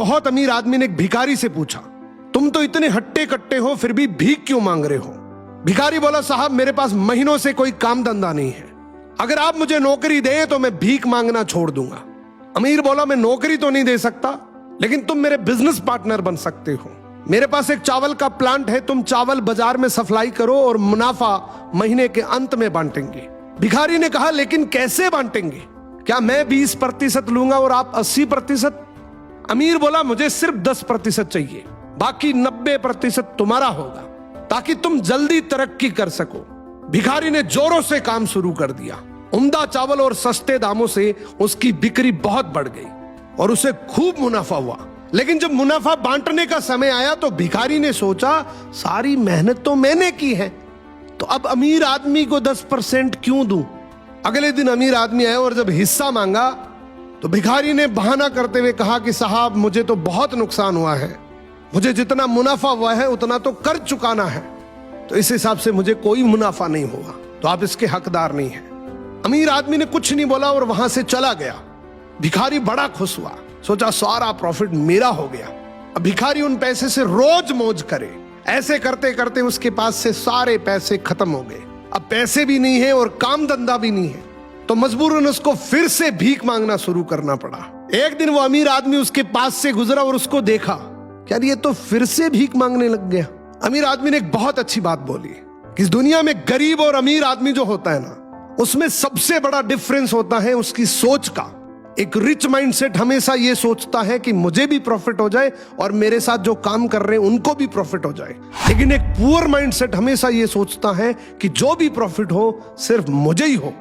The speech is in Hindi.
बहुत अमीर आदमी ने एक भिखारी से पूछा, तुम तो इतने हट्टे कट्टे हो फिर भी भीख क्यों मांग रहे हो? भिखारी बोला, साहब मेरे पास महीनों से कोई काम धंधा नहीं है, अगर आप मुझे नौकरी दें तो मैं भीख मांगना छोड़ दूंगा। अमीर बोला, मैं नौकरी तो नहीं दे सकता, लेकिन तुम मेरे बिजनेस पार्टनर बन सकते हो। मेरे पास एक चावल का प्लांट है, तुम चावल बाजार में सप्लाई करो और मुनाफा महीने के अंत में बांटेंगे। भिखारी ने कहा, लेकिन कैसे बांटेंगे? क्या मैं 20% लूंगा और आप 80%? अमीर बोला, मुझे सिर्फ 10% चाहिए, बाकी 90% तुम्हारा होगा, ताकि तुम जल्दी तरक्की कर सको। भिखारी ने जोरों से काम शुरू कर दिया। उम्दा चावल और सस्ते दामों से उसकी बिक्री बहुत बढ़ गई और उसे खूब मुनाफा हुआ। लेकिन जब मुनाफा बांटने का समय आया तो भिखारी ने सोचा, सारी मेहनत तो मैंने की है, तो अब अमीर आदमी को 10% क्यों दूं? अगले दिन अमीर आदमी आया और जब हिस्सा मांगा तो भिखारी ने बहाना करते हुए कहा कि साहब मुझे तो बहुत नुकसान हुआ है, मुझे जितना मुनाफा हुआ है उतना तो कर चुकाना है, तो इस हिसाब से मुझे कोई मुनाफा नहीं हुआ, तो आप इसके हकदार नहीं हैं। अमीर आदमी ने कुछ नहीं बोला और वहां से चला गया। भिखारी बड़ा खुश हुआ, सोचा सारा प्रॉफिट मेरा हो गया। अब भिखारी उन पैसे से रोज मौज करे। ऐसे करते करते उसके पास से सारे पैसे खत्म हो गए। अब पैसे भी नहीं है और काम धंधा भी नहीं है, तो मजबूरन उसको फिर से भीख मांगना शुरू करना पड़ा। एक दिन वो अमीर आदमी उसके पास से गुजरा और उसको देखा, क्या ये तो फिर से भीख मांगने लग गया। अमीर आदमी ने एक बहुत अच्छी बात बोली कि इस दुनिया में गरीब और अमीर आदमी जो होता है ना, उसमें सबसे बड़ा डिफरेंस होता है उसकी सोच का। एक रिच माइंडसेट हमेशा ये सोचता है कि मुझे भी प्रॉफिट हो जाए और मेरे साथ जो काम कर रहे हैं उनको भी प्रॉफिट हो जाए, लेकिन एक पुअर माइंडसेट हमेशा ये सोचता है कि जो भी प्रॉफिट हो सिर्फ मुझे ही हो।